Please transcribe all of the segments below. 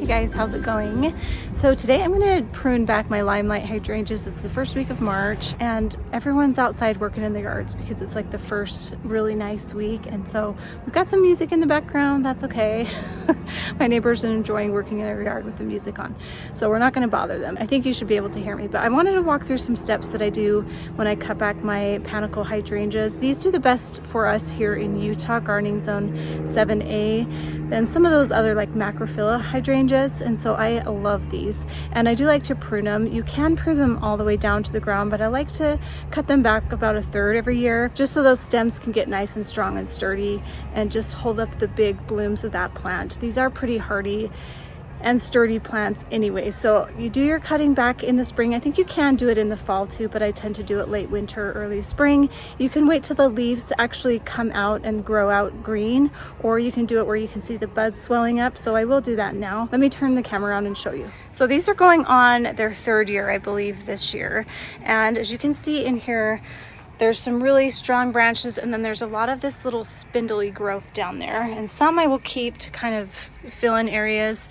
Hey guys, how's it going? So today I'm going to prune back my limelight hydrangeas. It's the first week of March and everyone's outside working in the yards because it's like the first really nice week, and so we've got some music in the background. That's okay. My neighbors are enjoying working in their yard with the music on, so we're not going to bother them. I think you should be able to hear me, but I wanted to walk through some steps that I do when I cut back my panicle hydrangeas. These do the best for us here in Utah, gardening zone 7A, than some of those other like macrophylla hydrangeas, and so I love these. And I do like to prune them. You can prune them all the way down to the ground, but I like to cut them back about a third every year, just so those stems can get nice and strong and sturdy and just hold up the big blooms of that plant. These are pretty hardy and sturdy plants anyway. So you do your cutting back in the spring. I think you can do it in the fall too, but I tend to do it late winter, early spring. You can wait till the leaves actually come out and grow out green, or you can do it where you can see the buds swelling up. So I will do that now. Let me turn the camera around and show you. So these are going on their third year, I believe, this year. And as you can see in here, there's some really strong branches, and then there's a lot of this little spindly growth down there. And some I will keep to kind of fill in areas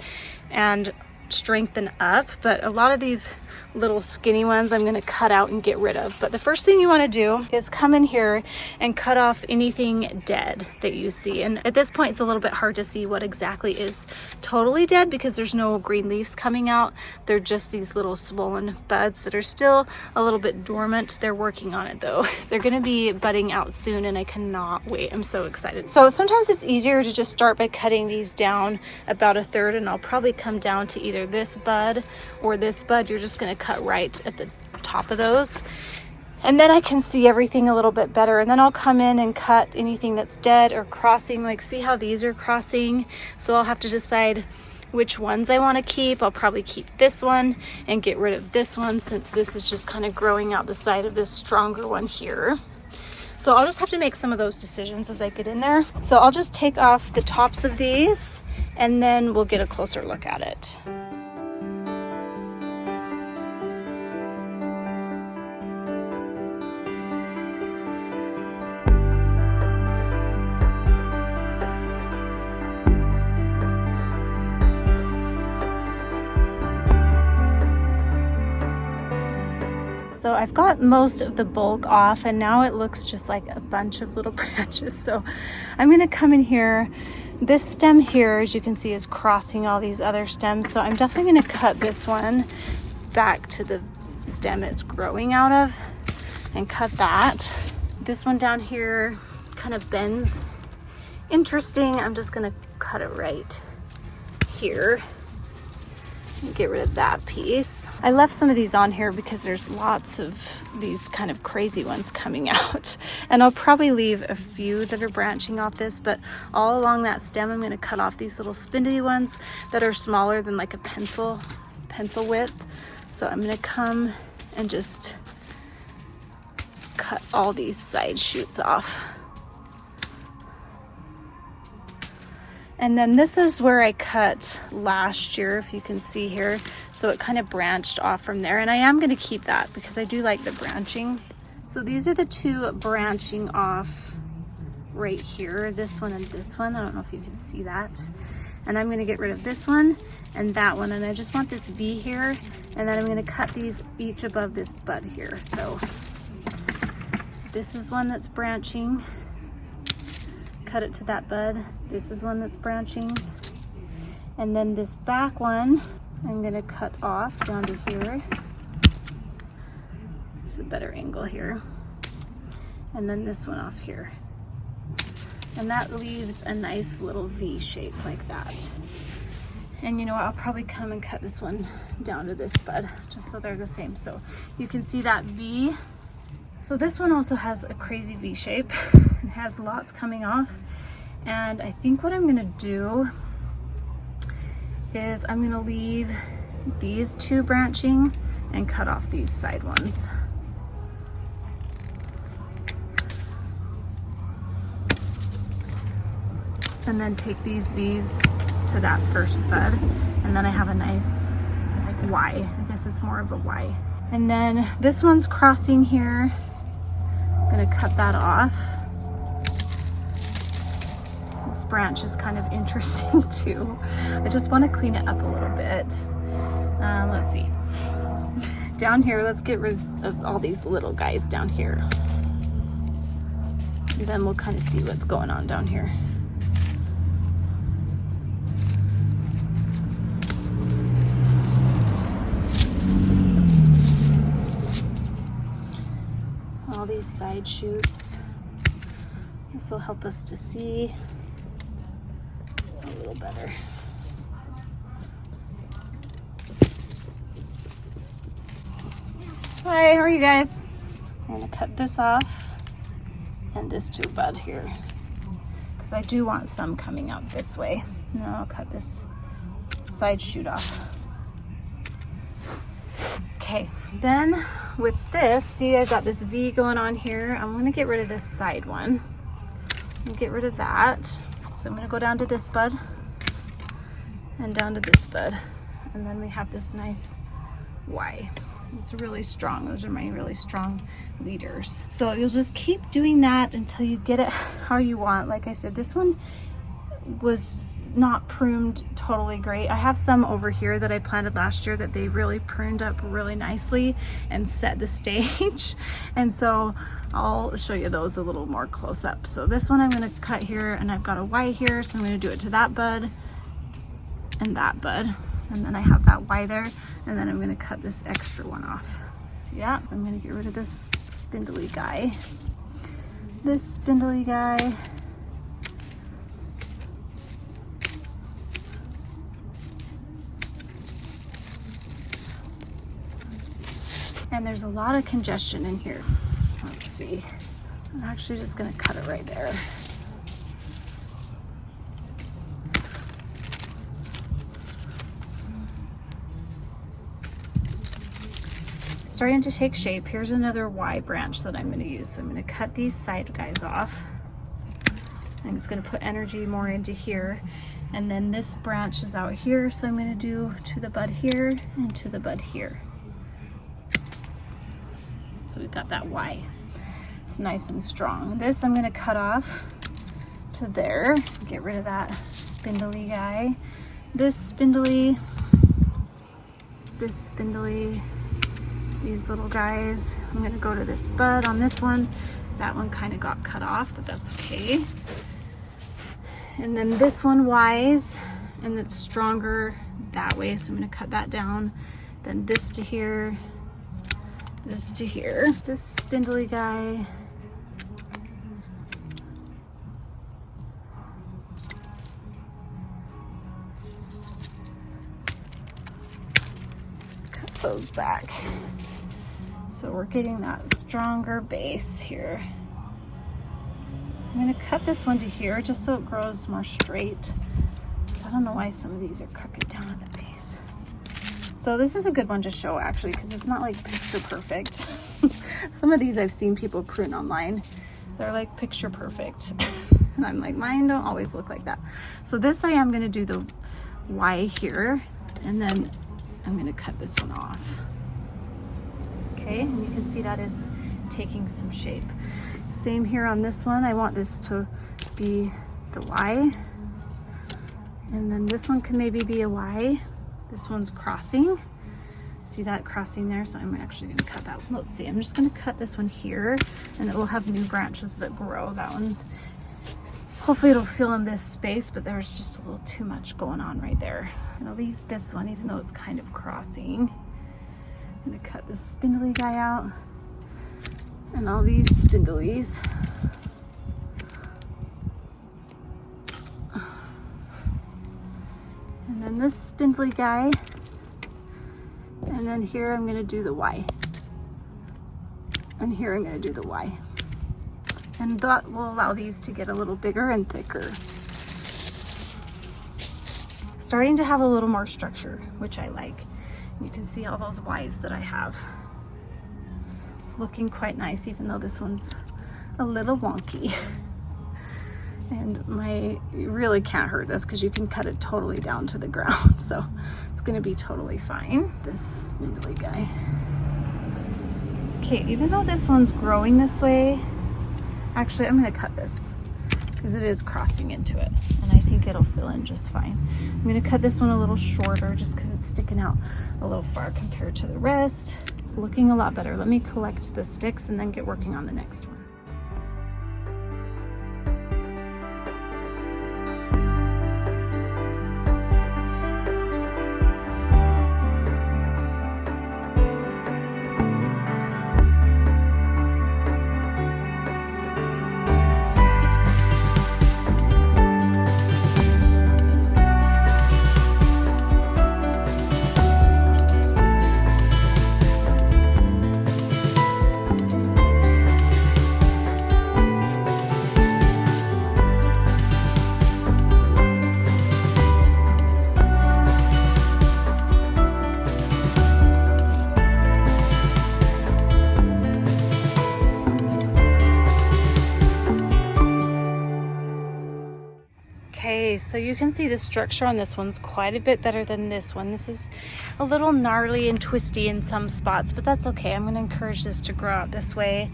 and strengthen up, but a lot of these little skinny ones I'm going to cut out and get rid of. But the first thing you want to do is come in here and cut off anything dead that you see. And at this point it's a little bit hard to see what exactly is totally dead because there's no green leaves coming out. They're just these little swollen buds that are still a little bit dormant. They're working on it though. They're going to be budding out soon and I cannot wait. I'm so excited. So sometimes it's easier to just start by cutting these down about a third, and I'll probably come down to either this bud or this bud. You're just going to cut right at the top of those, and then I can see everything a little bit better, and then I'll come in and cut anything that's dead or crossing. Like, see how these are crossing? So I'll have to decide which ones I want to keep. I'll probably keep this one and get rid of this one, since this is just kind of growing out the side of this stronger one here. So I'll just have to make some of those decisions as I get in there. So I'll just take off the tops of these and then we'll get a closer look at it. So I've got most of the bulk off, and now it looks just like a bunch of little branches. So I'm going to come in here. This stem here, as you can see, is crossing all these other stems. So I'm definitely going to cut this one back to the stem it's growing out of and cut that. This one down here kind of bends. Interesting. I'm just going to cut it right here. Get rid of that piece. I left some of these on here because there's lots of these kind of crazy ones coming out, and I'll probably leave a few that are branching off this, but all along that stem I'm going to cut off these little spindly ones that are smaller than like a pencil width. So I'm going to come and just cut all these side shoots off. And then this is where I cut last year, if you can see here. So it kind of branched off from there, and I am going to keep that because I do like the branching. So these are the two branching off right here, this one and this one. I don't know if you can see that. And I'm going to get rid of this one and that one, and I just want this V here, and then I'm going to cut these each above this bud here. So this is one that's branching. Cut it to that bud. This is one that's branching, and then this back one I'm going to cut off down to here. It's a better angle here, and then this one off here, and that leaves a nice little V shape like that. And you know what, I'll probably come and cut this one down to this bud just so they're the same, so you can see that V. So this one also has a crazy V shape. It has lots coming off, and I think what I'm going to do is I'm going to leave these two branching and cut off these side ones. And then take these V's to that first bud, and then I have a nice like Y. I guess it's more of a Y. And then this one's crossing here. I'm going to cut that off. This branch is kind of interesting too. I just want to clean it up a little bit. Let's see. Down here, let's get rid of all these little guys down here. And then we'll kind of see what's going on down here. All these side shoots. This will help us to see a little better. Hi, how are you guys? I'm gonna cut this off and this too, bud, here, because I do want some coming out this way. Now I'll cut this side shoot off. Okay, then with this, see, I've got this V going on here. I'm gonna get rid of this side one. Get rid of that. So I'm gonna go down to this bud and down to this bud. And then we have this nice Y. It's really strong. Those are my really strong leaders. So you'll just keep doing that until you get it how you want. Like I said, this one was not pruned totally great. I have some over here that I planted last year that they really pruned up really nicely and set the stage. And so I'll show you those a little more close up. So this one I'm going to cut here, and I've got a Y here, so I'm going to do it to that bud and that bud. And then I have that Y there, and then I'm going to cut this extra one off. See that? I'm going to get rid of this spindly guy. This spindly guy. And there's a lot of congestion in here. Let's see. I'm actually just going to cut it right there. It's starting to take shape. Here's another Y branch that I'm going to use. So I'm going to cut these side guys off. And it's going to put energy more into here. And then this branch is out here, so I'm going to do to the bud here and to the bud here. So we've got that Y. It's nice and strong. This I'm going to cut off to there. Get rid of that spindly guy. This spindly, these little guys. I'm going to go to this bud on this one. That one kind of got cut off, but that's okay. And then this one Ys, and it's stronger that way, so I'm going to cut that down. Then this to here. This to here. This spindly guy. Cut those back. So we're getting that stronger base here. I'm going to cut this one to here just so it grows more straight. So I don't know why some of these are crooked down at the base. So this is a good one to show actually, because it's not like picture perfect. Some of these I've seen people prune online. They're like picture perfect. And I'm like, mine don't always look like that. So this I am going to do the Y here, and then I'm going to cut this one off. Okay, and you can see that is taking some shape. Same here on this one. I want this to be the Y. And then this one can maybe be a Y. This one's crossing. See that crossing there? So I'm actually going to cut that one. Let's see. I'm just going to cut this one here, and it will have new branches that grow. That one, hopefully it'll fill in this space, but there's just a little too much going on right there. I'm going to leave this one, even though it's kind of crossing. I'm going to cut this spindly guy out, and all these spindlies. And then this spindly guy. And then here I'm going to do the Y. And here I'm going to do the Y. And that will allow these to get a little bigger and thicker. Starting to have a little more structure, which I like. You can see all those Ys that I have. It's looking quite nice, even though this one's a little wonky. And you really can't hurt this because you can cut it totally down to the ground. So it's going to be totally fine. This spindly guy. Okay, even though this one's growing this way, actually I'm going to cut this because it is crossing into it, and I think it'll fill in just fine. I'm going to cut this one a little shorter just because it's sticking out a little far compared to the rest. It's looking a lot better. Let me collect the sticks and then get working on the next one. Okay, so you can see the structure on this one's quite a bit better than this one. This is a little gnarly and twisty in some spots, but that's okay. I'm going to encourage this to grow out this way,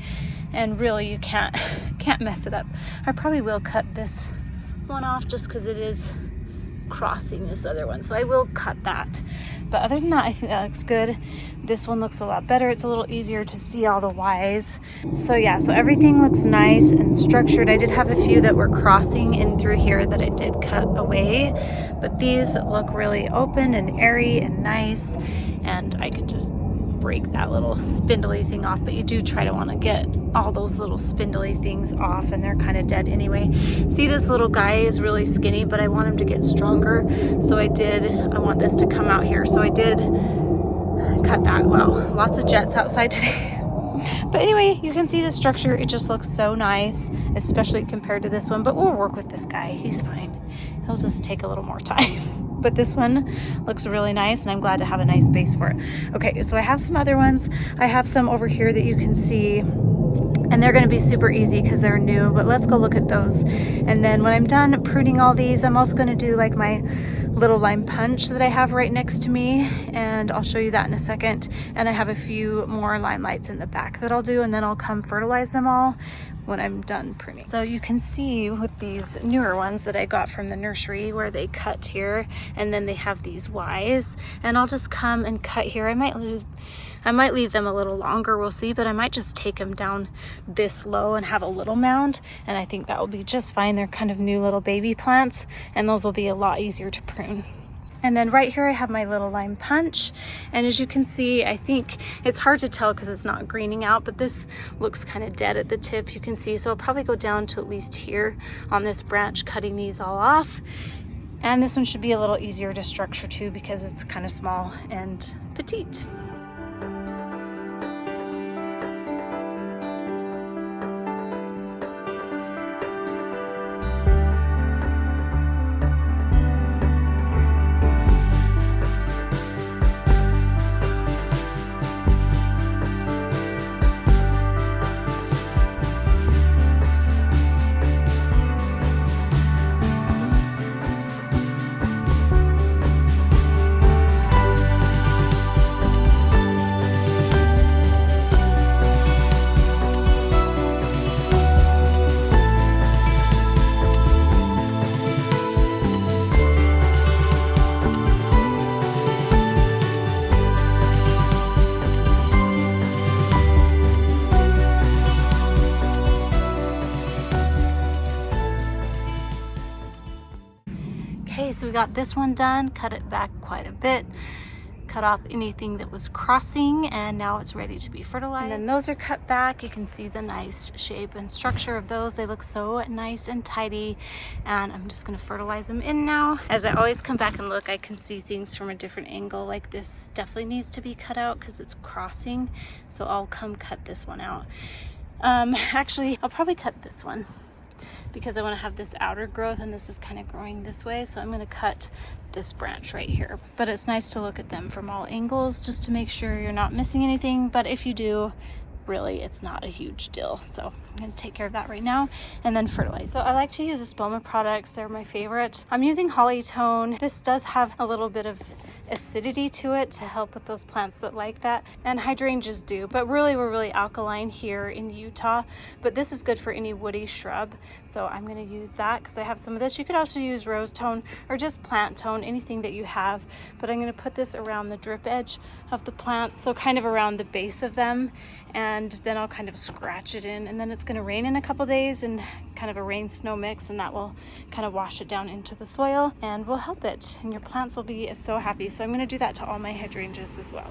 and really you can't mess it up. I probably will cut this one off just because it is crossing this other one, so I will cut that. But other than that, I think that looks good. This one looks a lot better. It's a little easier to see all the Y's. So yeah, so everything looks nice and structured. I did have a few that were crossing in through here that I did cut away, but these look really open and airy and nice, and I could just break that little spindly thing off. But you do try to want to get all those little spindly things off, and they're kind of dead anyway. See, this little guy is really skinny, but I want him to get stronger, so I want this to come out here, so I did cut that. Wow, lots of jets outside today. But anyway, you can see the structure. It just looks so nice, especially compared to this one, but we'll work with this guy. He's fine. He'll just take a little more time. But this one looks really nice, and I'm glad to have a nice base for it. Okay, so I have some other ones. I have some over here that you can see, and they're going to be super easy because they're new, but let's go look at those. And then when I'm done pruning all these, I'm also going to do like my little lime punch that I have right next to me, and I'll show you that in a second. And I have a few more lime lights in the back that I'll do, and then I'll come fertilize them all when I'm done pruning. So you can see with these newer ones that I got from the nursery where they cut here, and then they have these Y's, and I'll just come and cut here. I might leave them a little longer, we'll see, but I might just take them down this low and have a little mound, and I think that will be just fine. They're kind of new little baby plants, and those will be a lot easier to prune. And then right here I have my little lime punch, and as you can see, I think it's hard to tell because it's not greening out, but this looks kind of dead at the tip, you can see. So I'll probably go down to at least here on this branch, cutting these all off. And this one should be a little easier to structure too because it's kind of small and petite. Okay, so we got this one done, cut it back quite a bit, cut off anything that was crossing, and now it's ready to be fertilized. And then those are cut back. You can see the nice shape and structure of those. They look so nice and tidy, and I'm just gonna fertilize them in now. As I always come back and look, I can see things from a different angle. Like this definitely needs to be cut out because it's crossing, so I'll come cut this one out. Actually, I'll probably cut this one because I want to have this outer growth, and this is kind of growing this way, so I'm going to cut this branch right here. But it's nice to look at them from all angles just to make sure you're not missing anything, but if you do, really it's not a huge deal. So I'm going to take care of that right now and then fertilize. So I like to use Espoma products. They're my favorite. I'm using Hollytone. This does have a little bit of acidity to it to help with those plants that like that, and hydrangeas do, but really we're really alkaline here in Utah, but this is good for any woody shrub, so I'm going to use that because I have some of this. You could also use rose tone or just plant tone, anything that you have, but I'm going to put this around the drip edge of the plant, so kind of around the base of them, and then I'll kind of scratch it in, and then it's going to rain in a couple days and kind of a rain snow mix, and that will kind of wash it down into the soil and will help it, and your plants will be so happy. So I'm going to do that to all my hydrangeas as well.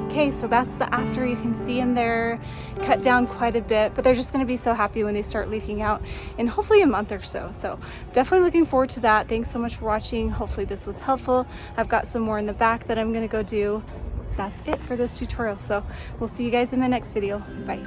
Okay, so that's the after. You can see them there cut down quite a bit, but they're just going to be so happy when they start leafing out in hopefully a month or so. So definitely looking forward to that. Thanks so much for watching. Hopefully this was helpful. I've got some more in the back that I'm going to go do. That's it for this tutorial. So we'll see you guys in my next video. Bye.